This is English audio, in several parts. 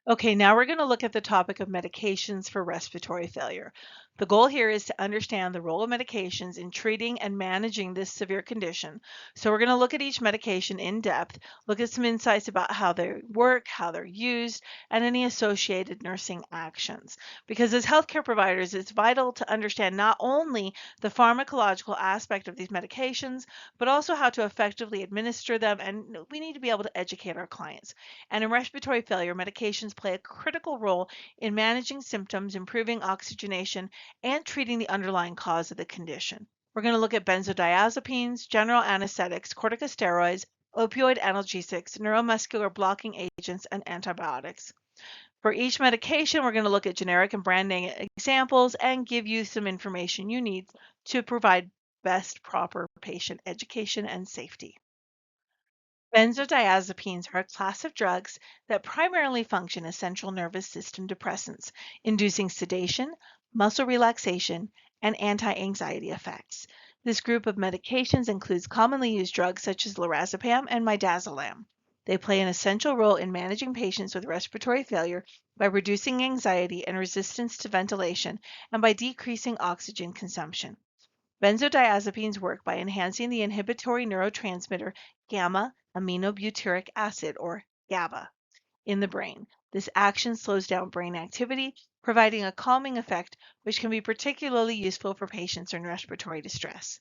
Okay, now we're going to look at the topic of medications for respiratory failure. The goal here is to understand the role of medications in treating and managing this severe condition. So we're going to look at each medication in depth, look at some insights about how they work, how they're used, and any associated nursing actions. Because as healthcare providers, it's vital to understand not only the pharmacological aspect of these medications, but also how to effectively administer them, and we need to be able to educate our clients. And in respiratory failure, medications play a critical role in managing symptoms, improving oxygenation, and treating the underlying cause of the condition. We're going to look at benzodiazepines, general anesthetics, corticosteroids, opioid analgesics, neuromuscular blocking agents, and antibiotics. For each medication, we're going to look at generic and brand name examples and give you some information you need to provide best proper patient education and safety. Benzodiazepines are a class of drugs that primarily function as central nervous system depressants, inducing sedation, muscle relaxation, and anti anxiety effects. This group of medications includes commonly used drugs such as lorazepam and midazolam. They play an essential role in managing patients with respiratory failure by reducing anxiety and resistance to ventilation and by decreasing oxygen consumption. Benzodiazepines work by enhancing the inhibitory neurotransmitter gamma aminobutyric acid, or GABA, in the brain. This action slows down brain activity, providing a calming effect, which can be particularly useful for patients in respiratory distress.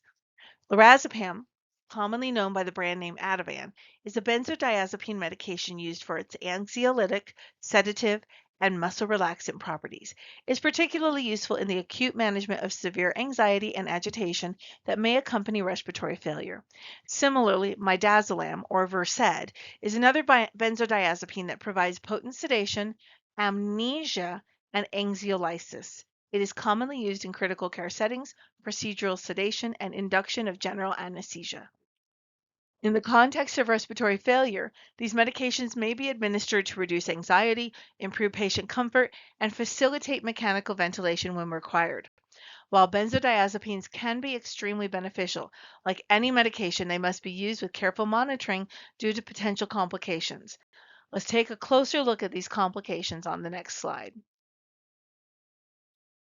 Lorazepam, commonly known by the brand name Ativan, is a benzodiazepine medication used for its anxiolytic, sedative, and muscle relaxant properties. It's particularly useful in the acute management of severe anxiety and agitation that may accompany respiratory failure. Similarly, midazolam, or Versed, is another benzodiazepine that provides potent sedation, amnesia, and anxiolysis. It is commonly used in critical care settings, procedural sedation, and induction of general anesthesia. In the context of respiratory failure, these medications may be administered to reduce anxiety, improve patient comfort, and facilitate mechanical ventilation when required. While benzodiazepines can be extremely beneficial, like any medication, they must be used with careful monitoring due to potential complications. Let's take a closer look at these complications on the next slide.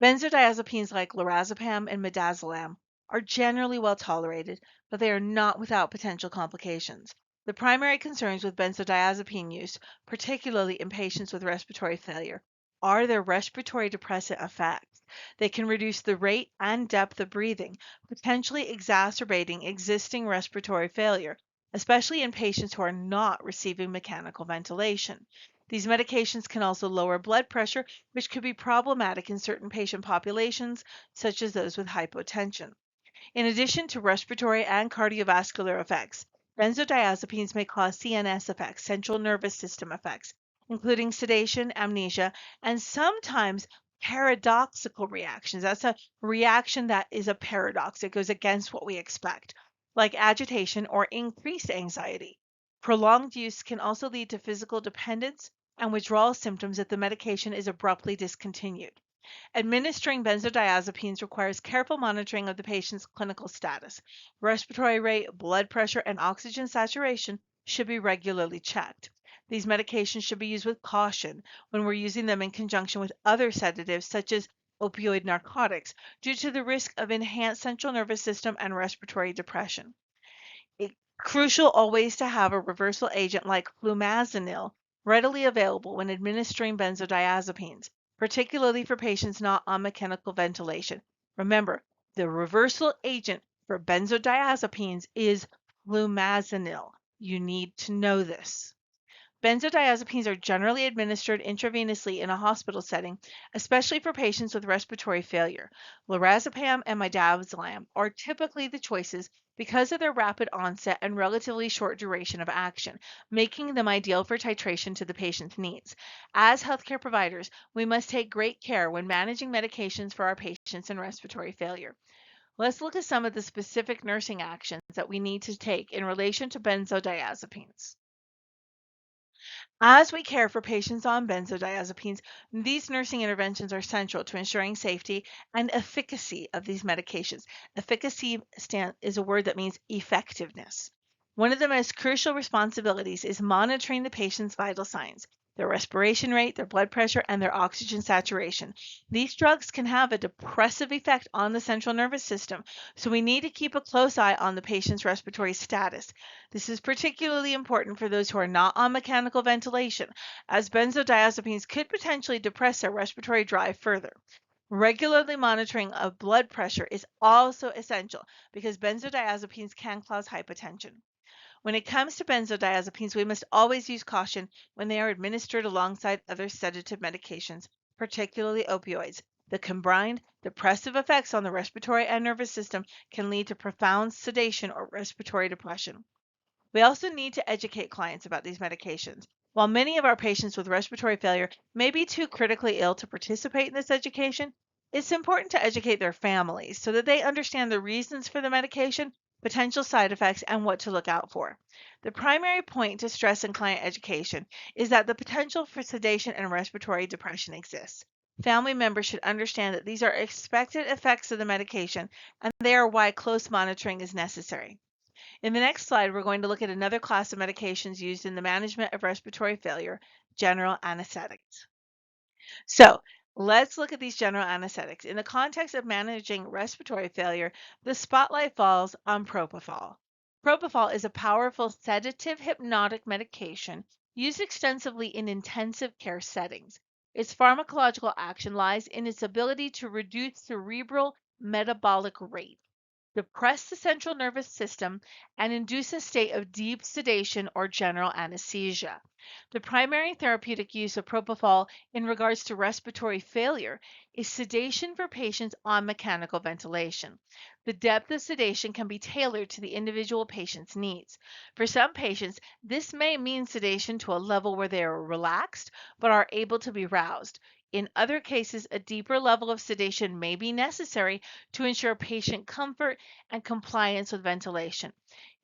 Benzodiazepines like lorazepam and midazolam are generally well tolerated, but they are not without potential complications. The primary concerns with benzodiazepine use, particularly in patients with respiratory failure, are their respiratory depressant effects. They can reduce the rate and depth of breathing, potentially exacerbating existing respiratory failure, especially in patients who are not receiving mechanical ventilation. These medications can also lower blood pressure, which could be problematic in certain patient populations, such as those with hypotension. In addition to respiratory and cardiovascular effects, benzodiazepines may cause CNS effects, central nervous system effects, including sedation, amnesia, and sometimes paradoxical reactions. That's a reaction that is a paradox. It goes against what we expect, like agitation or increased anxiety. Prolonged use can also lead to physical dependence and withdrawal symptoms if the medication is abruptly discontinued. Administering benzodiazepines requires careful monitoring of the patient's clinical status. Respiratory rate, blood pressure, and oxygen saturation should be regularly checked. These medications should be used with caution when we're using them in conjunction with other sedatives such as opioid narcotics due to the risk of enhanced central nervous system and respiratory depression. It's crucial always to have a reversal agent like flumazenil readily available when administering benzodiazepines, particularly for patients not on mechanical ventilation. Remember, the reversal agent for benzodiazepines is flumazenil. You need to know this. Benzodiazepines are generally administered intravenously in a hospital setting, especially for patients with respiratory failure. Lorazepam and midazolam are typically the choices because of their rapid onset and relatively short duration of action, making them ideal for titration to the patient's needs. As healthcare providers, we must take great care when managing medications for our patients in respiratory failure. Let's look at some of the specific nursing actions that we need to take in relation to benzodiazepines. As we care for patients on benzodiazepines, these nursing interventions are central to ensuring safety and efficacy of these medications. Efficacy is a word that means effectiveness. One of the most crucial responsibilities is monitoring the patient's vital signs. their respiration rate, their blood pressure, and their oxygen saturation. These drugs can have a depressive effect on the central nervous system, so we need to keep a close eye on the patient's respiratory status. This is particularly important for those who are not on mechanical ventilation, as benzodiazepines could potentially depress their respiratory drive further. Regularly monitoring of blood pressure is also essential because benzodiazepines can cause hypotension. When it comes to benzodiazepines, we must always use caution when they are administered alongside other sedative medications, particularly opioids. The combined depressive effects on the respiratory and nervous system can lead to profound sedation or respiratory depression. We also need to educate clients about these medications. While many of our patients with respiratory failure may be too critically ill to participate in this education, it's important to educate their families so that they understand the reasons for the medication, potential side effects, and what to look out for. The primary point to stress in client education is that the potential for sedation and respiratory depression exists. Family members should understand that these are expected effects of the medication and they are why close monitoring is necessary. In the next slide, we're going to look at another class of medications used in the management of respiratory failure, general anesthetics. So let's look at these general anesthetics. In the context of managing respiratory failure, the spotlight falls on propofol. Propofol is a powerful sedative hypnotic medication used extensively in intensive care settings. Its pharmacological action lies in its ability to reduce cerebral metabolic rate, depress the central nervous system, and induce a state of deep sedation or general anesthesia. The primary therapeutic use of propofol in regards to respiratory failure is sedation for patients on mechanical ventilation. The depth of sedation can be tailored to the individual patient's needs. For some patients, this may mean sedation to a level where they are relaxed but are able to be roused. In other cases, a deeper level of sedation may be necessary to ensure patient comfort and compliance with ventilation.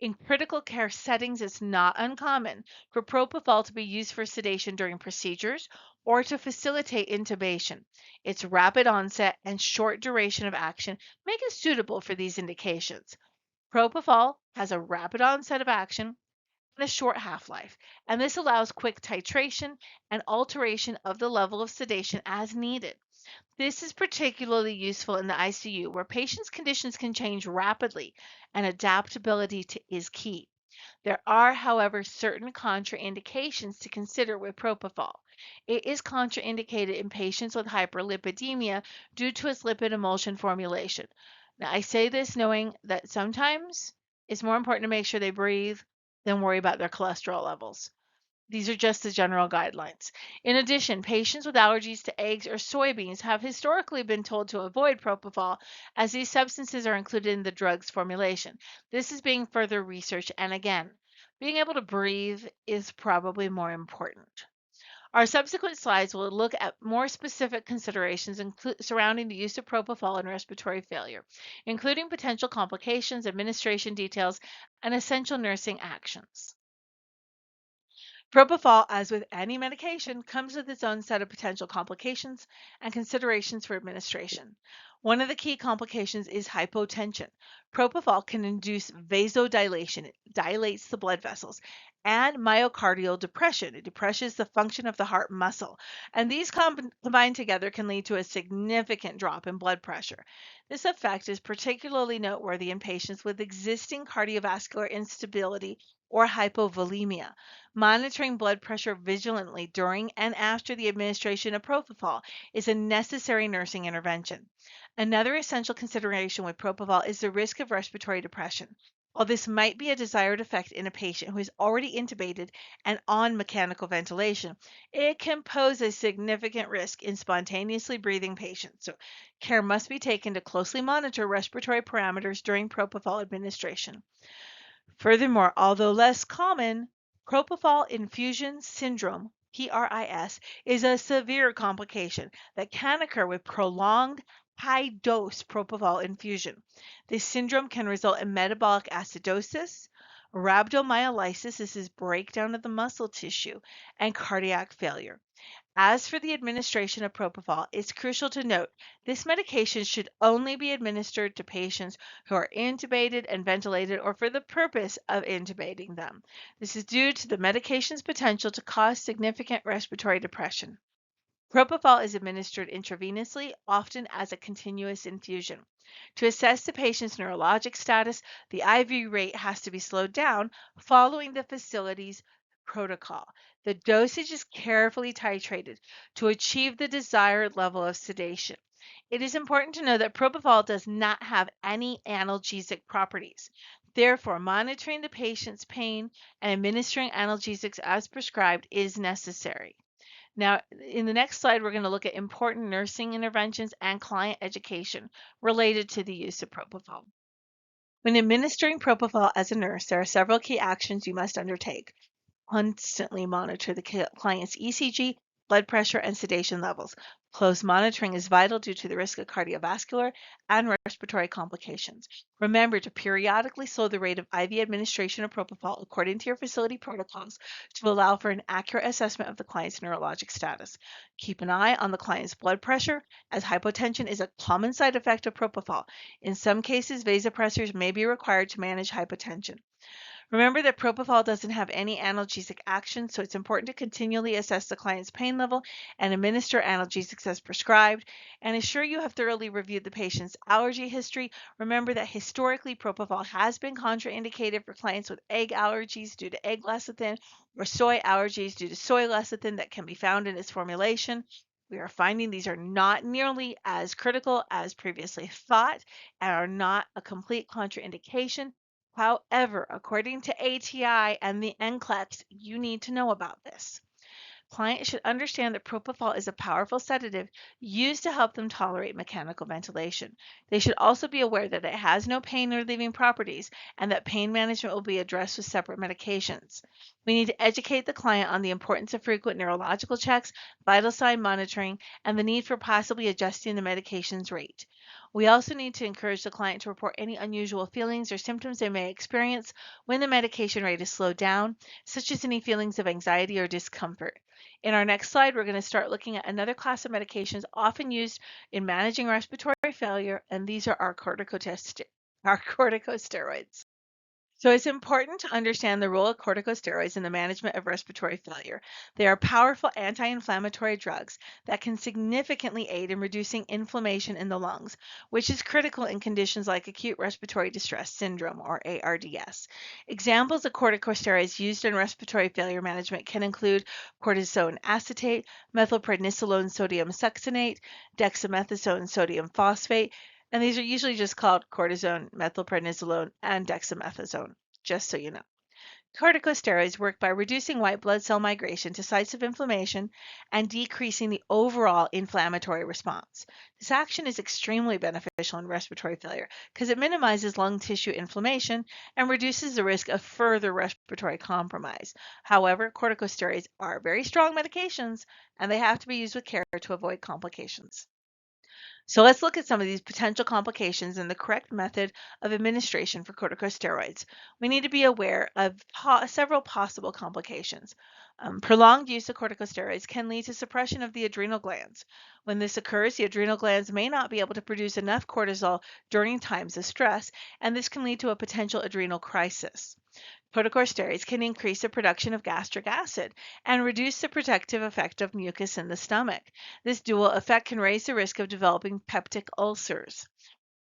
In critical care settings, it's not uncommon for propofol to be used for sedation during procedures or to facilitate intubation. Its rapid onset and short duration of action make it suitable for these indications. Propofol has a rapid onset of action and a short half-life, and this allows quick titration and alteration of the level of sedation as needed. This is particularly useful in the ICU where patients' conditions can change rapidly and adaptability is key. There are, however, certain contraindications to consider with propofol. It is contraindicated in patients with hyperlipidemia due to its lipid emulsion formulation. Now, I say this knowing that sometimes it's more important to make sure they breathe than worry about their cholesterol levels. These are just the general guidelines. In addition, patients with allergies to eggs or soybeans have historically been told to avoid propofol as these substances are included in the drug's formulation. This is being further researched, and again, being able to breathe is probably more important. Our subsequent slides will look at more specific considerations surrounding the use of propofol in respiratory failure, including potential complications, administration details, and essential nursing actions. Propofol, as with any medication, comes with its own set of potential complications and considerations for administration. One of the key complications is hypotension. Propofol can induce vasodilation, it dilates the blood vessels, and myocardial depression. It depresses the function of the heart muscle. And these combined together can lead to a significant drop in blood pressure. This effect is particularly noteworthy in patients with existing cardiovascular instability or hypovolemia. Monitoring blood pressure vigilantly during and after the administration of propofol is a necessary nursing intervention. Another essential consideration with propofol is the risk of respiratory depression. While this might be a desired effect in a patient who is already intubated and on mechanical ventilation, it can pose a significant risk in spontaneously breathing patients. So, care must be taken to closely monitor respiratory parameters during propofol administration. Furthermore, although less common, propofol infusion syndrome, PRIS, is a severe complication that can occur with prolonged high-dose propofol infusion. This syndrome can result in metabolic acidosis, rhabdomyolysis, this is breakdown of the muscle tissue, and cardiac failure. As for the administration of propofol, it's crucial to note this medication should only be administered to patients who are intubated and ventilated or for the purpose of intubating them. This is due to the medication's potential to cause significant respiratory depression. Propofol is administered intravenously, often as a continuous infusion. To assess the patient's neurologic status, the IV rate has to be slowed down following the facility's protocol. The dosage is carefully titrated to achieve the desired level of sedation. It is important to know that propofol does not have any analgesic properties. Therefore, monitoring the patient's pain and administering analgesics as prescribed is necessary. Now, in the next slide, we're going to look at important nursing interventions and client education related to the use of propofol. When administering propofol as a nurse, there are several key actions you must undertake. Constantly monitor the client's ECG, blood pressure, and sedation levels. Close monitoring is vital due to the risk of cardiovascular and respiratory complications. Remember to periodically slow the rate of IV administration of propofol according to your facility protocols to allow for an accurate assessment of the client's neurologic status. Keep an eye on the client's blood pressure, as hypotension is a common side effect of propofol. In some cases, vasopressors may be required to manage hypotension. Remember that propofol doesn't have any analgesic action, so it's important to continually assess the client's pain level and administer analgesics as prescribed. And ensure you have thoroughly reviewed the patient's allergy history. Remember that historically, propofol has been contraindicated for clients with egg allergies due to egg lecithin or soy allergies due to soy lecithin that can be found in its formulation. We are finding these are not nearly as critical as previously thought and are not a complete contraindication. However, according to ATI and the NCLEX, you need to know about this. Clients should understand that propofol is a powerful sedative used to help them tolerate mechanical ventilation. They should also be aware that it has no pain relieving properties and that pain management will be addressed with separate medications. We need to educate the client on the importance of frequent neurological checks, vital sign monitoring, and the need for possibly adjusting the medication's rate. We also need to encourage the client to report any unusual feelings or symptoms they may experience when the medication rate is slowed down, such as any feelings of anxiety or discomfort. In our next slide, we're going to start looking at another class of medications often used in managing respiratory failure, and these are our corticosteroids. So it's important to understand the role of corticosteroids in the management of respiratory failure. They are powerful anti-inflammatory drugs that can significantly aid in reducing inflammation in the lungs, which is critical in conditions like acute respiratory distress syndrome or ARDS. Examples of corticosteroids used in respiratory failure management can include cortisone acetate, methylprednisolone sodium succinate, dexamethasone sodium phosphate, and these are usually just called cortisone, methylprednisolone, and dexamethasone, just so you know. Corticosteroids work by reducing white blood cell migration to sites of inflammation and decreasing the overall inflammatory response. This action is extremely beneficial in respiratory failure because it minimizes lung tissue inflammation and reduces the risk of further respiratory compromise. However, corticosteroids are very strong medications and they have to be used with care to avoid complications. So let's look at some of these potential complications and the correct method of administration for corticosteroids. We need to be aware of several possible complications. Prolonged use of corticosteroids can lead to suppression of the adrenal glands. When this occurs, the adrenal glands may not be able to produce enough cortisol during times of stress, and this can lead to a potential adrenal crisis. Corticosteroids can increase the production of gastric acid and reduce the protective effect of mucus in the stomach. This dual effect can raise the risk of developing peptic ulcers.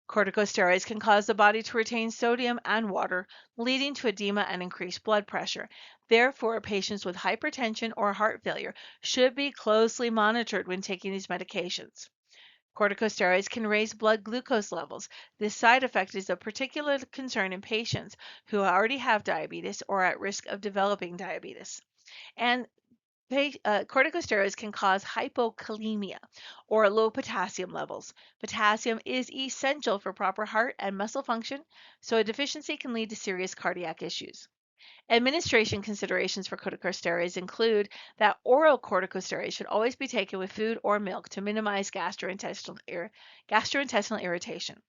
Corticosteroids can cause the body to retain sodium and water, leading to edema and increased blood pressure. Therefore, patients with hypertension or heart failure should be closely monitored when taking these medications. Corticosteroids can raise blood glucose levels. This side effect is of particular concern in patients who already have diabetes or are at risk of developing diabetes. And corticosteroids can cause hypokalemia or low potassium levels. Potassium is essential for proper heart and muscle function, so a deficiency can lead to serious cardiac issues. Administration considerations for corticosteroids include that oral corticosteroids should always be taken with food or milk to minimize gastrointestinal irritation.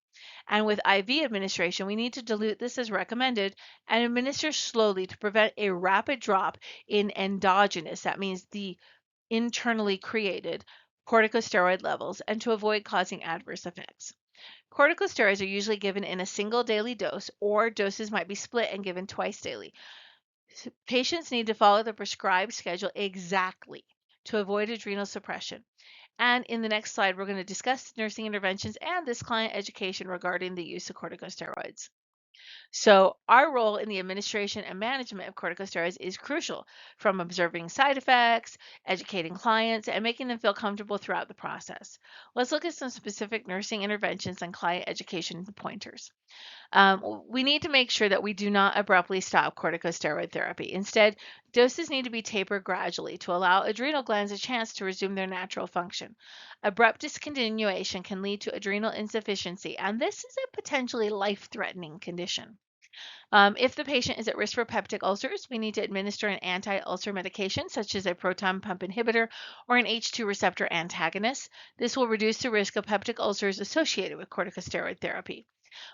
And with IV administration, we need to dilute this as recommended and administer slowly to prevent a rapid drop in endogenous, that means the internally created corticosteroid levels and to avoid causing adverse effects. Corticosteroids are usually given in a single daily dose, or doses might be split and given twice daily. Patients need to follow the prescribed schedule exactly to avoid adrenal suppression. And in the next slide, we're going to discuss nursing interventions and this client education regarding the use of corticosteroids. So, our role in the administration and management of corticosteroids is crucial, from observing side effects, educating clients, and making them feel comfortable throughout the process. Let's look at some specific nursing interventions and client education pointers. We need to make sure that we do not abruptly stop corticosteroid therapy. Instead, doses need to be tapered gradually to allow adrenal glands a chance to resume their natural function. Abrupt discontinuation can lead to adrenal insufficiency, and this is a potentially life threatening condition. If the patient is at risk for peptic ulcers, we need to administer an anti ulcer medication, such as a proton pump inhibitor or an H2 receptor antagonist. This will reduce the risk of peptic ulcers associated with corticosteroid therapy.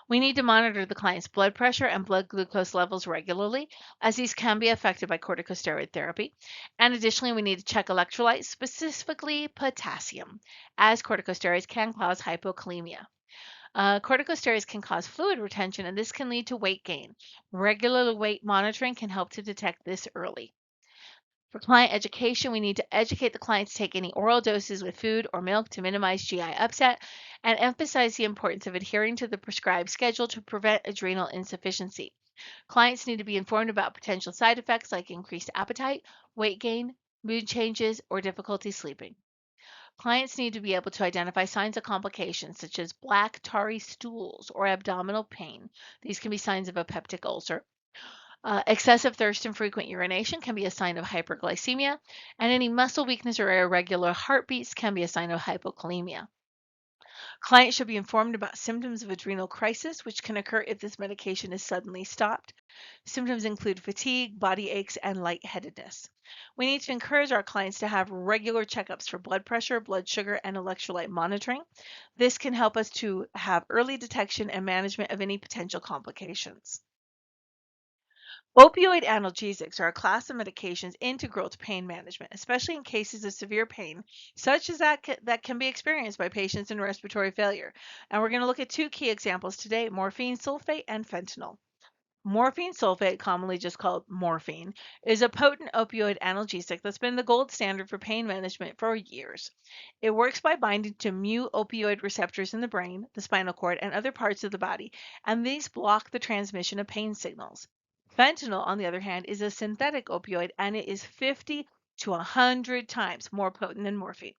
We need to monitor the client's blood pressure and blood glucose levels regularly, as these can be affected by corticosteroid therapy. And additionally, we need to check electrolytes, specifically potassium, as corticosteroids can cause hypokalemia. Corticosteroids can cause fluid retention, and this can lead to weight gain. Regular weight monitoring can help to detect this early. For client education, we need to educate the client to take any oral doses with food or milk to minimize GI upset and emphasize the importance of adhering to the prescribed schedule to prevent adrenal insufficiency. Clients need to be informed about potential side effects like increased appetite, weight gain, mood changes, or difficulty sleeping. Clients need to be able to identify signs of complications such as black, tarry stools or abdominal pain. These can be signs of a peptic ulcer. Excessive thirst and frequent urination can be a sign of hyperglycemia, and any muscle weakness or irregular heartbeats can be a sign of hypokalemia. Clients should be informed about symptoms of adrenal crisis, which can occur if this medication is suddenly stopped. Symptoms include fatigue, body aches, and lightheadedness. We need to encourage our clients to have regular checkups for blood pressure, blood sugar, and electrolyte monitoring. This can help us to have early detection and management of any potential complications. Opioid analgesics are a class of medications integral to pain management, especially in cases of severe pain, such as that can be experienced by patients in respiratory failure. And we're going to look at two key examples today: morphine sulfate and fentanyl. Morphine sulfate, commonly just called morphine, is a potent opioid analgesic that's been the gold standard for pain management for years. It works by binding to mu opioid receptors in the brain, the spinal cord, and other parts of the body, and these block the transmission of pain signals. Fentanyl, on the other hand, is a synthetic opioid and it is 50 to 100 times more potent than morphine.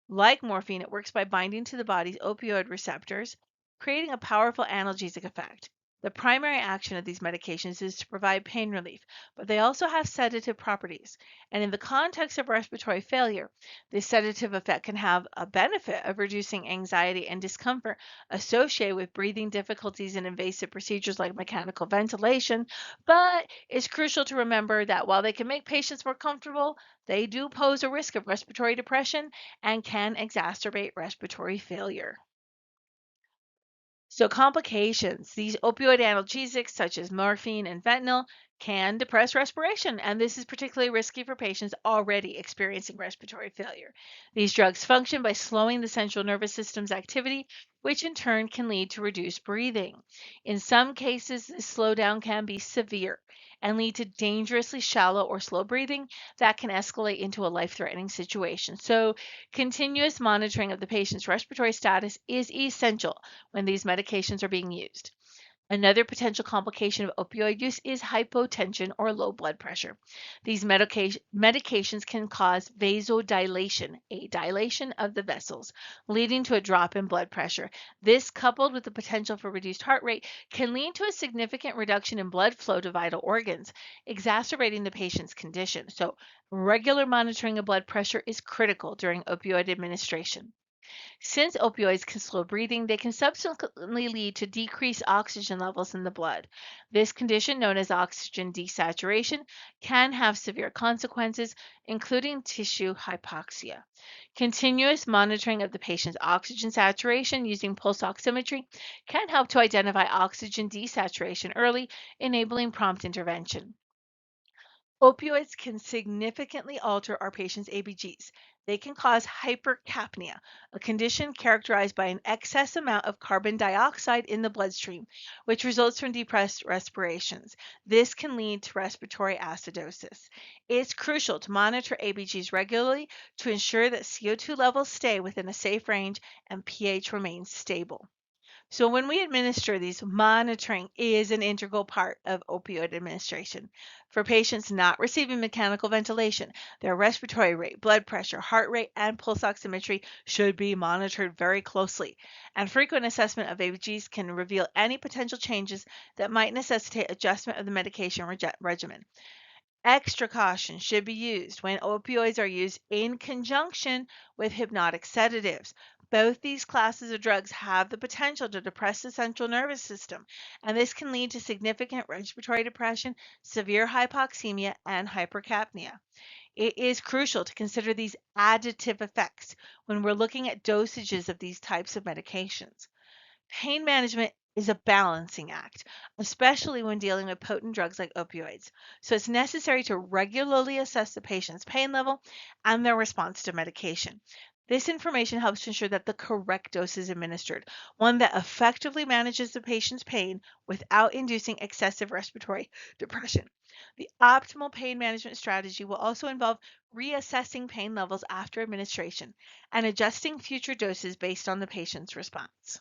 Like morphine, it works by binding to the body's opioid receptors, creating a powerful analgesic effect. The primary action of these medications is to provide pain relief, but they also have sedative properties. And in the context of respiratory failure, this sedative effect can have a benefit of reducing anxiety and discomfort associated with breathing difficulties and invasive procedures like mechanical ventilation. But it's crucial to remember that while they can make patients more comfortable, they do pose a risk of respiratory depression and can exacerbate respiratory failure. So, complications. These opioid analgesics, such as morphine and fentanyl, can depress respiration, and this is particularly risky for patients already experiencing respiratory failure. These drugs function by slowing the central nervous system's activity, which in turn can lead to reduced breathing. In some cases, this slowdown can be severe and lead to dangerously shallow or slow breathing that can escalate into a life threatening situation. So, continuous monitoring of the patient's respiratory status is essential when these medications are being used. Another potential complication of opioid use is hypotension or low blood pressure. These medications can cause vasodilation, a dilation of the vessels, leading to a drop in blood pressure. This, coupled with the potential for reduced heart rate, can lead to a significant reduction in blood flow to vital organs, exacerbating the patient's condition. So, regular monitoring of blood pressure is critical during opioid administration. Since opioids can slow breathing, they can subsequently lead to decreased oxygen levels in the blood. This condition, known as oxygen desaturation, can have severe consequences, including tissue hypoxia. Continuous monitoring of the patient's oxygen saturation using pulse oximetry can help to identify oxygen desaturation early, enabling prompt intervention. Opioids can significantly alter our patient's ABGs. They can cause hypercapnia, a condition characterized by an excess amount of carbon dioxide in the bloodstream, which results from depressed respirations. This can lead to respiratory acidosis. It's crucial to monitor ABGs regularly to ensure that CO2 levels stay within a safe range and pH remains stable. So when we administer these, monitoring is an integral part of opioid administration. For patients not receiving mechanical ventilation, their respiratory rate, blood pressure, heart rate, and pulse oximetry should be monitored very closely. And frequent assessment of ABGs can reveal any potential changes that might necessitate adjustment of the medication regimen. Extra caution should be used when opioids are used in conjunction with hypnotic sedatives. Both these classes of drugs have the potential to depress the central nervous system, and this can lead to significant respiratory depression, severe hypoxemia, and hypercapnia. It is crucial to consider these additive effects when we're looking at dosages of these types of medications. Pain management is a balancing act, especially when dealing with potent drugs like opioids. So it's necessary to regularly assess the patient's pain level and their response to medication. This information helps to ensure that the correct dose is administered, one that effectively manages the patient's pain without inducing excessive respiratory depression. The optimal pain management strategy will also involve reassessing pain levels after administration and adjusting future doses based on the patient's response.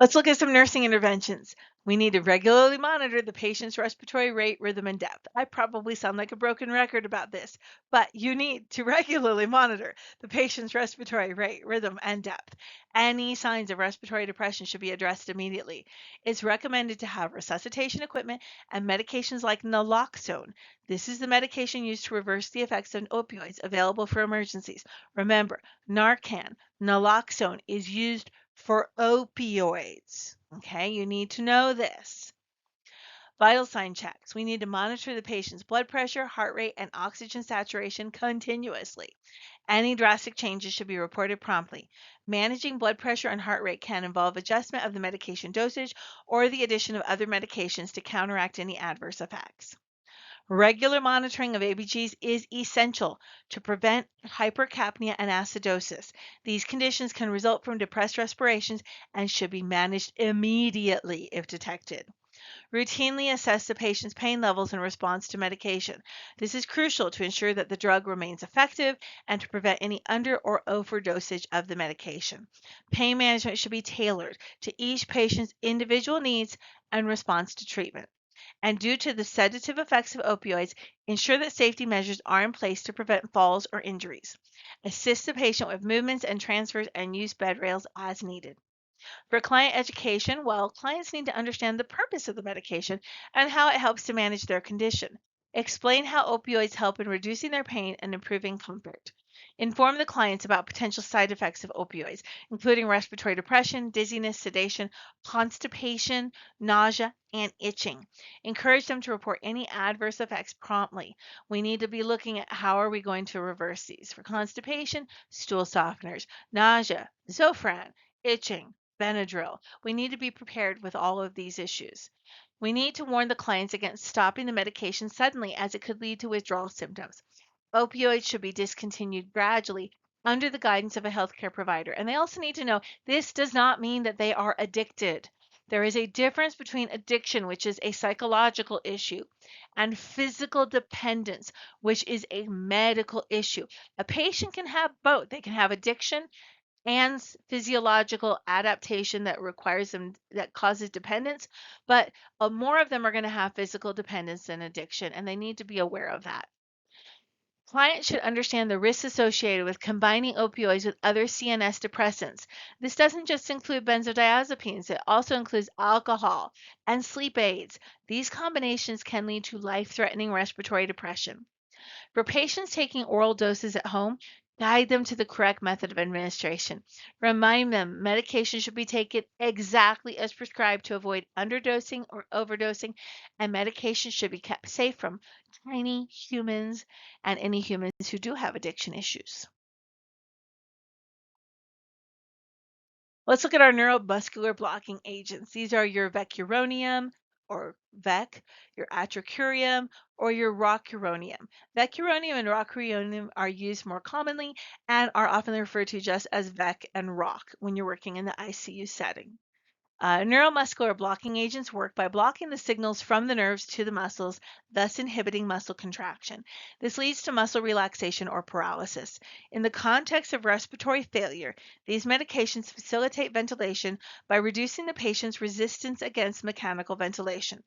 Let's look at some nursing interventions. We need to regularly monitor the patient's respiratory rate, rhythm, and depth. I probably sound like a broken record about this, but you need to regularly monitor the patient's respiratory rate, rhythm, and depth. Any signs of respiratory depression should be addressed immediately. It's recommended to have resuscitation equipment and medications like naloxone. This is the medication used to reverse the effects of opioids available for emergencies. Remember, Narcan, naloxone is used for opioids. Okay, you need to know this. Vital sign checks. We need to monitor the patient's blood pressure, heart rate, and oxygen saturation continuously. Any drastic changes should be reported promptly. Managing blood pressure and heart rate can involve adjustment of the medication dosage or the addition of other medications to counteract any adverse effects. Regular monitoring of ABGs is essential to prevent hypercapnia and acidosis. These conditions can result from depressed respirations and should be managed immediately if detected. Routinely assess the patient's pain levels in response to medication. This is crucial to ensure that the drug remains effective and to prevent any under or overdosage of the medication. Pain management should be tailored to each patient's individual needs and response to treatment. And due to the sedative effects of opioids, ensure that safety measures are in place to prevent falls or injuries. Assist the patient with movements and transfers and use bed rails as needed. For client education, well, clients need to understand the purpose of the medication and how it helps to manage their condition. Explain how opioids help in reducing their pain and improving comfort. Inform the clients about potential side effects of opioids, including respiratory depression, dizziness, sedation, constipation, nausea, and itching. Encourage them to report any adverse effects promptly. We need to be looking at how are we going to reverse these. For constipation, stool softeners, nausea, Zofran, itching, Benadryl. We need to be prepared with all of these issues. We need to warn the clients against stopping the medication suddenly as it could lead to withdrawal symptoms. Opioids should be discontinued gradually under the guidance of a healthcare provider. And they also need to know this does not mean that they are addicted. There is a difference between addiction, which is a psychological issue, and physical dependence, which is a medical issue. A patient can have both. They can have addiction and physiological adaptation that requires them that causes dependence, but more of them are going to have physical dependence than addiction, and they need to be aware of that. Clients should understand the risks associated with combining opioids with other CNS depressants. This doesn't just include benzodiazepines, it also includes alcohol and sleep aids. These combinations can lead to life-threatening respiratory depression. For patients taking oral doses at home, guide them to the correct method of administration. Remind them medication should be taken exactly as prescribed to avoid underdosing or overdosing, and medication should be kept safe from tiny humans and any humans who do have addiction issues. Let's look at our neuromuscular blocking agents. These are your vecuronium or VEC, your atrocurium, or your rocuronium. Vecuronium and rocuronium are used more commonly and are often referred to just as VEC and ROC when you're working in the ICU setting. Neuromuscular blocking agents work by blocking the signals from the nerves to the muscles, thus inhibiting muscle contraction. This leads to muscle relaxation or paralysis. In the context of respiratory failure, these medications facilitate ventilation by reducing the patient's resistance against mechanical ventilation.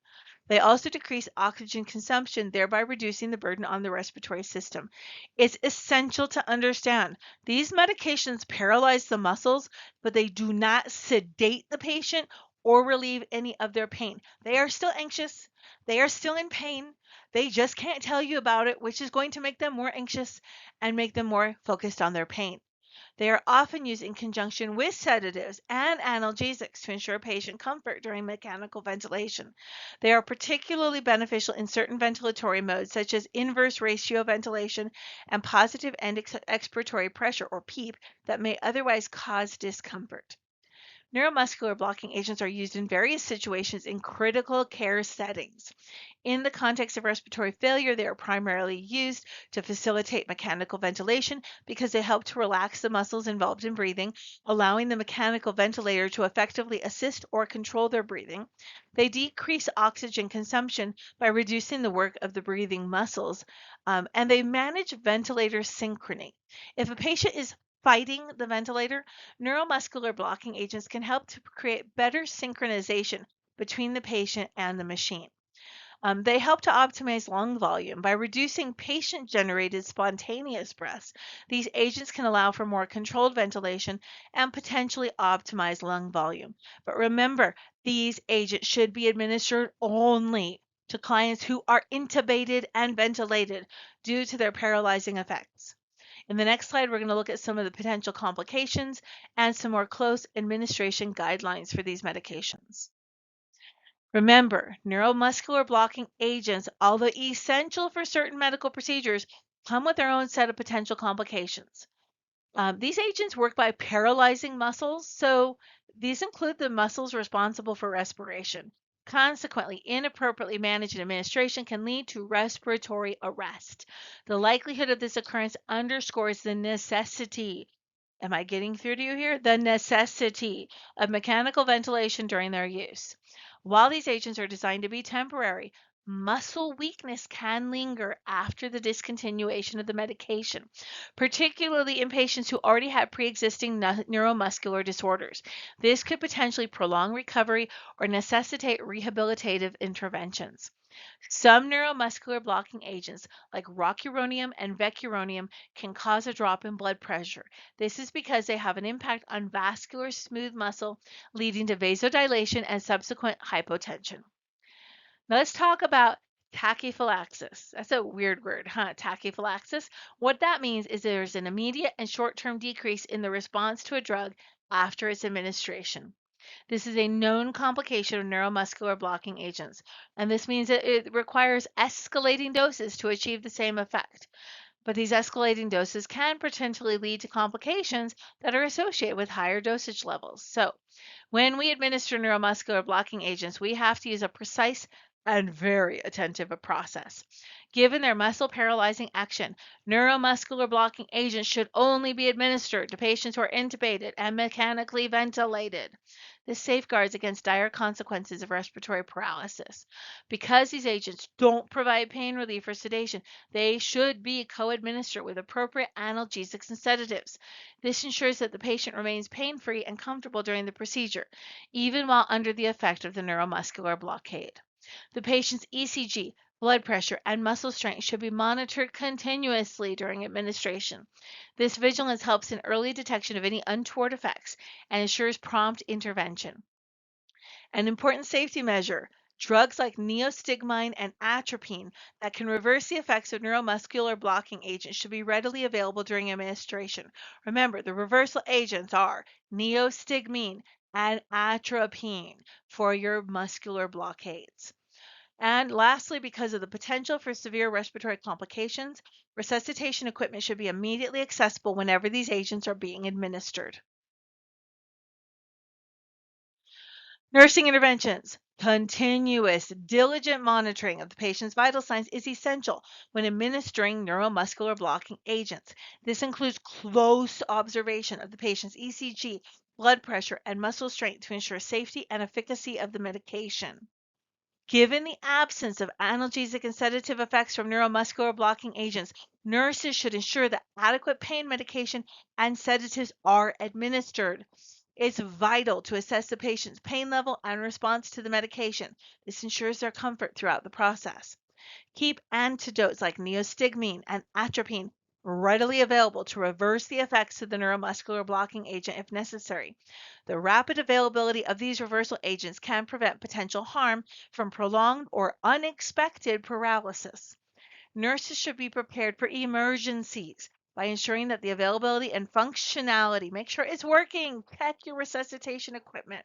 They also decrease oxygen consumption, thereby reducing the burden on the respiratory system. It's essential to understand these medications paralyze the muscles, but they do not sedate the patient or relieve any of their pain. They are still anxious. They are still in pain. They just can't tell you about it, which is going to make them more anxious and make them more focused on their pain. They are often used in conjunction with sedatives and analgesics to ensure patient comfort during mechanical ventilation. They are particularly beneficial in certain ventilatory modes, such as inverse ratio ventilation and positive end expiratory pressure, or PEEP, that may otherwise cause discomfort. Neuromuscular blocking agents are used in various situations in critical care settings. In the context of respiratory failure, they are primarily used to facilitate mechanical ventilation because they help to relax the muscles involved in breathing, allowing the mechanical ventilator to effectively assist or control their breathing. They decrease oxygen consumption by reducing the work of the breathing muscles, and they manage ventilator synchrony. If a patient is fighting the ventilator, neuromuscular blocking agents can help to create better synchronization between the patient and the machine. They help to optimize lung volume by reducing patient generated spontaneous breaths. These agents can allow for more controlled ventilation and potentially optimize lung volume. But remember, these agents should be administered only to clients who are intubated and ventilated due to their paralyzing effects. In the next slide, we're going to look at some of the potential complications and some more close administration guidelines for these medications. Remember, neuromuscular blocking agents, although essential for certain medical procedures, come with their own set of potential complications. These agents work by paralyzing muscles, so these include the muscles responsible for respiration. Consequently, inappropriately managed administration can lead to respiratory arrest. The likelihood of this occurrence underscores the necessity. Am I getting through to you here? The necessity of mechanical ventilation during their use. While these agents are designed to be temporary, muscle weakness can linger after the discontinuation of the medication, particularly in patients who already had pre-existing neuromuscular disorders. This could potentially prolong recovery or necessitate rehabilitative interventions. Some neuromuscular blocking agents, like rocuronium and vecuronium, can cause a drop in blood pressure. This is because they have an impact on vascular smooth muscle, leading to vasodilation and subsequent hypotension. Now let's talk about tachyphylaxis. That's a weird word, huh? Tachyphylaxis. What that means is there's an immediate and short-term decrease in the response to a drug after its administration. This is a known complication of neuromuscular blocking agents, and this means that it requires escalating doses to achieve the same effect. But these escalating doses can potentially lead to complications that are associated with higher dosage levels. So, when we administer neuromuscular blocking agents, we have to use a precise and very attentive process. Given their muscle paralyzing action, neuromuscular blocking agents should only be administered to patients who are intubated and mechanically ventilated. This safeguards against dire consequences of respiratory paralysis. Because these agents don't provide pain relief or sedation, they should be co-administered with appropriate analgesics and sedatives. This ensures that the patient remains pain-free and comfortable during the procedure, even while under the effect of the neuromuscular blockade. The patient's ECG, blood pressure, and muscle strength should be monitored continuously during administration. This vigilance helps in early detection of any untoward effects and ensures prompt intervention. An important safety measure, drugs like neostigmine and atropine that can reverse the effects of neuromuscular blocking agents should be readily available during administration. Remember, the reversal agents are neostigmine and atropine for your muscular blockades. And lastly, because of the potential for severe respiratory complications, resuscitation equipment should be immediately accessible whenever these agents are being administered. Nursing interventions. Continuous, diligent monitoring of the patient's vital signs is essential when administering neuromuscular blocking agents. This includes close observation of the patient's ECG, blood pressure, and muscle strength to ensure safety and efficacy of the medication. Given the absence of analgesic and sedative effects from neuromuscular blocking agents, nurses should ensure that adequate pain medication and sedatives are administered. It's vital to assess the patient's pain level and response to the medication. This ensures their comfort throughout the process. Keep antidotes like neostigmine and atropine readily available to reverse the effects of the neuromuscular blocking agent if necessary. The rapid availability of these reversal agents can prevent potential harm from prolonged or unexpected paralysis. Nurses should be prepared for emergencies by ensuring that the availability and functionality, make sure it's working, check your resuscitation equipment.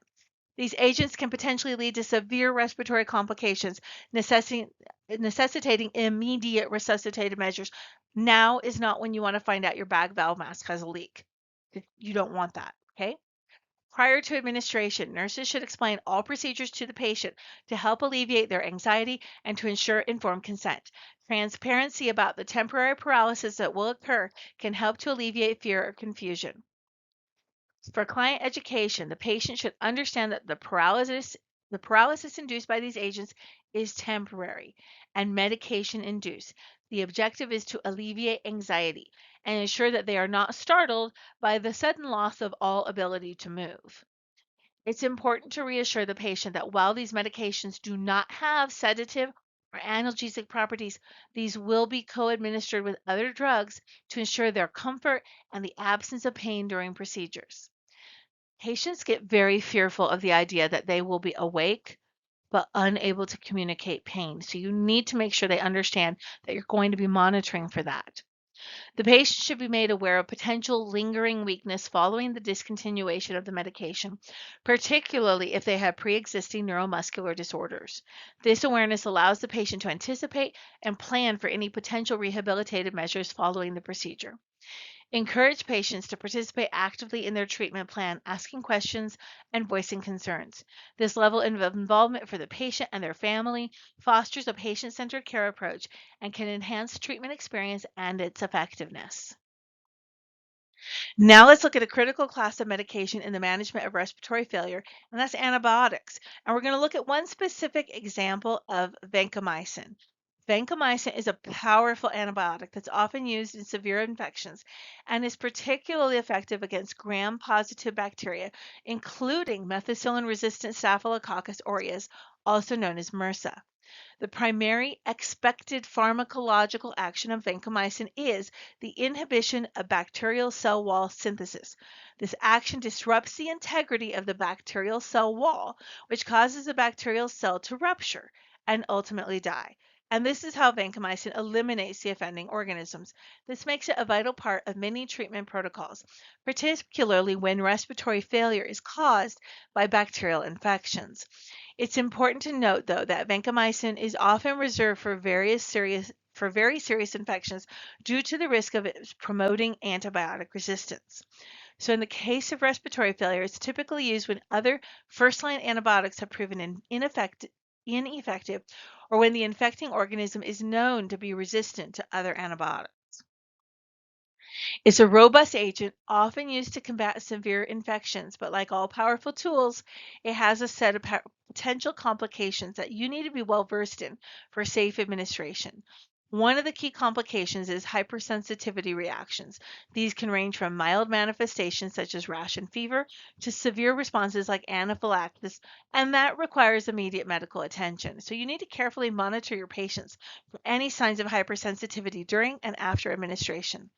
These agents can potentially lead to severe respiratory complications, necessitating immediate resuscitative measures. Now is not when you want to find out your bag valve mask has a leak. You don't want that, okay? Prior to administration, nurses should explain all procedures to the patient to help alleviate their anxiety and to ensure informed consent. Transparency about the temporary paralysis that will occur can help to alleviate fear or confusion. For client education, the patient should understand that the paralysis induced by these agents is temporary and medication induced. The objective is to alleviate anxiety and ensure that they are not startled by the sudden loss of all ability to move. It's important to reassure the patient that while these medications do not have sedative or analgesic properties, these will be co-administered with other drugs to ensure their comfort and the absence of pain during procedures. Patients get very fearful of the idea that they will be awake but unable to communicate pain. So you need to make sure they understand that you're going to be monitoring for that. The patient should be made aware of potential lingering weakness following the discontinuation of the medication, particularly if they have pre-existing neuromuscular disorders. This awareness allows the patient to anticipate and plan for any potential rehabilitative measures following the procedure. Encourage patients to participate actively in their treatment plan, asking questions and voicing concerns. This level of involvement for the patient and their family fosters a patient centered care approach and can enhance treatment experience and its effectiveness. Now let's look at a critical class of medication in the management of respiratory failure, and that's antibiotics. And we're going to look at one specific example of vancomycin. Vancomycin is a powerful antibiotic that's often used in severe infections and is particularly effective against gram-positive bacteria, including methicillin-resistant Staphylococcus aureus, also known as MRSA. The primary expected pharmacological action of vancomycin is the inhibition of bacterial cell wall synthesis. This action disrupts the integrity of the bacterial cell wall, which causes the bacterial cell to rupture and ultimately die. And this is how vancomycin eliminates the offending organisms. This makes it a vital part of many treatment protocols, particularly when respiratory failure is caused by bacterial infections. It's important to note, though, that vancomycin is often reserved for very serious infections due to the risk of it promoting antibiotic resistance. So, in the case of respiratory failure, it's typically used when other first-line antibiotics have proven ineffective, or when the infecting organism is known to be resistant to other antibiotics. It's a robust agent often used to combat severe infections, but like all powerful tools, it has a set of potential complications that you need to be well versed in for safe administration. One of the key complications is hypersensitivity reactions. These can range from mild manifestations such as rash and fever to severe responses like anaphylaxis, and that requires immediate medical attention. So you need to carefully monitor your patients for any signs of hypersensitivity during and after administration.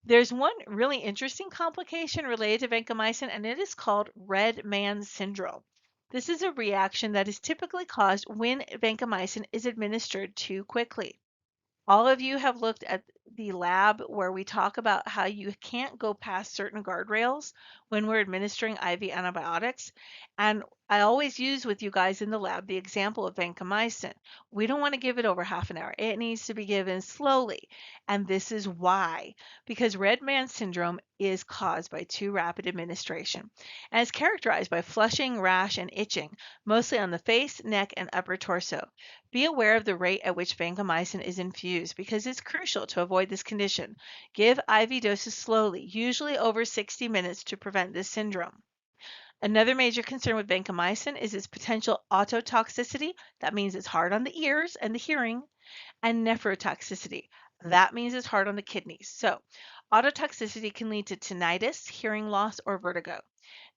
There's one really interesting complication related to vancomycin, and it is called red man syndrome. This is a reaction that is typically caused when vancomycin is administered too quickly. All of you have looked at the lab where we talk about how you can't go past certain guardrails when we're administering IV antibiotics. And I always use with you guys in the lab the example of vancomycin. We don't want to give it over half an hour. It needs to be given slowly. And this is why. Because red man syndrome is caused by too rapid administration and is characterized by flushing, rash, and itching, mostly on the face, neck, and upper torso. Be aware of the rate at which vancomycin is infused because it's crucial to avoid this condition. Give IV doses slowly, usually over 60 minutes, to prevent this syndrome. Another major concern with vancomycin is its potential ototoxicity. That means it's hard on the ears and the hearing, and nephrotoxicity. That means it's hard on the kidneys. So, ototoxicity can lead to tinnitus, hearing loss, or vertigo.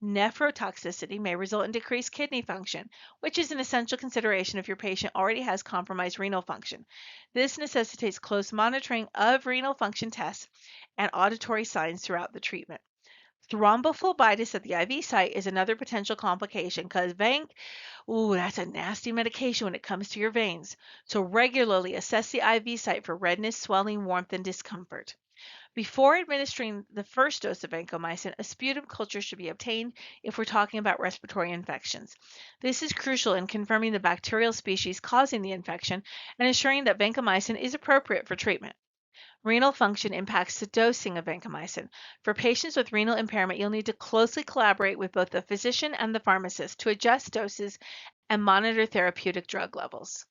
Nephrotoxicity may result in decreased kidney function, which is an essential consideration if your patient already has compromised renal function. This necessitates close monitoring of renal function tests and auditory signs throughout the treatment. Thrombophlebitis at the IV site is another potential complication because that's a nasty medication when it comes to your veins. So regularly assess the IV site for redness, swelling, warmth, and discomfort. Before administering the first dose of vancomycin, a sputum culture should be obtained if we're talking about respiratory infections. This is crucial in confirming the bacterial species causing the infection and ensuring that vancomycin is appropriate for treatment. Renal function impacts the dosing of vancomycin. For patients with renal impairment, you'll need to closely collaborate with both the physician and the pharmacist to adjust doses and monitor therapeutic drug levels.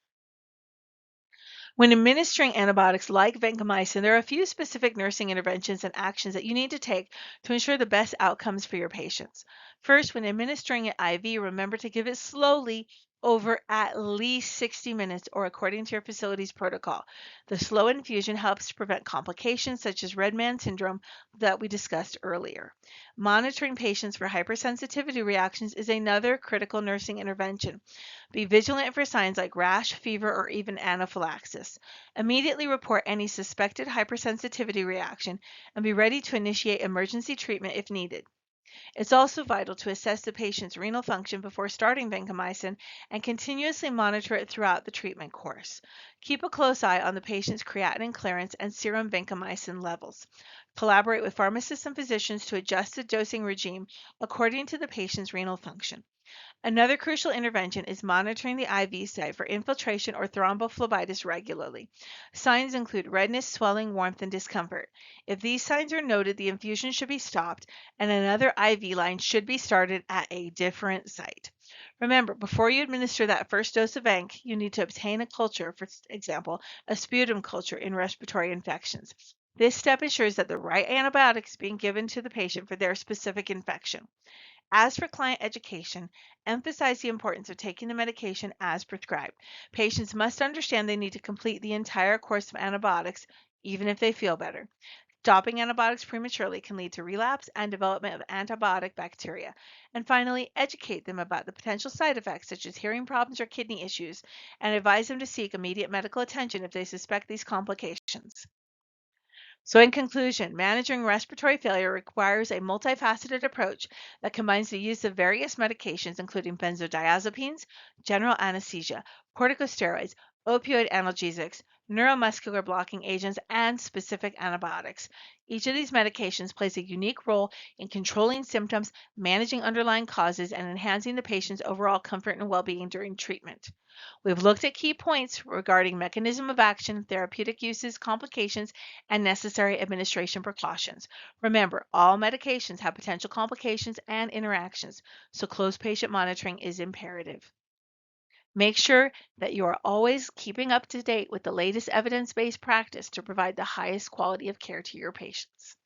When administering antibiotics like vancomycin, there are a few specific nursing interventions and actions that you need to take to ensure the best outcomes for your patients. First, when administering an IV, remember to give it slowly over at least 60 minutes or according to your facility's protocol. The slow infusion helps to prevent complications such as red man syndrome that we discussed earlier. Monitoring patients for hypersensitivity reactions is another critical nursing intervention. Be vigilant for signs like rash, fever, or even anaphylaxis. Immediately report any suspected hypersensitivity reaction and be ready to initiate emergency treatment if needed. It's also vital to assess the patient's renal function before starting vancomycin and continuously monitor it throughout the treatment course. Keep a close eye on the patient's creatinine clearance and serum vancomycin levels. Collaborate with pharmacists and physicians to adjust the dosing regime according to the patient's renal function. Another crucial intervention is monitoring the IV site for infiltration or thrombophlebitis regularly. Signs include redness, swelling, warmth, and discomfort. If these signs are noted, the infusion should be stopped and another IV line should be started at a different site. Remember, before you administer that first dose of vanc, you need to obtain a culture, for example, a sputum culture in respiratory infections. This step ensures that the right antibiotic is being given to the patient for their specific infection. As for client education, emphasize the importance of taking the medication as prescribed. Patients must understand they need to complete the entire course of antibiotics, even if they feel better. Stopping antibiotics prematurely can lead to relapse and development of antibiotic bacteria. And finally, educate them about the potential side effects such as hearing problems or kidney issues, and advise them to seek immediate medical attention if they suspect these complications. So, in conclusion, managing respiratory failure requires a multifaceted approach that combines the use of various medications, including benzodiazepines, general anesthesia, corticosteroids, opioid analgesics, neuromuscular blocking agents, and specific antibiotics. Each of these medications plays a unique role in controlling symptoms, managing underlying causes, and enhancing the patient's overall comfort and well being during treatment. We've looked at key points regarding mechanism of action, therapeutic uses, complications, and necessary administration precautions. Remember, all medications have potential complications and interactions, so close patient monitoring is imperative. Make sure that you are always keeping up to date with the latest evidence based practice to provide the highest quality of care to your patients.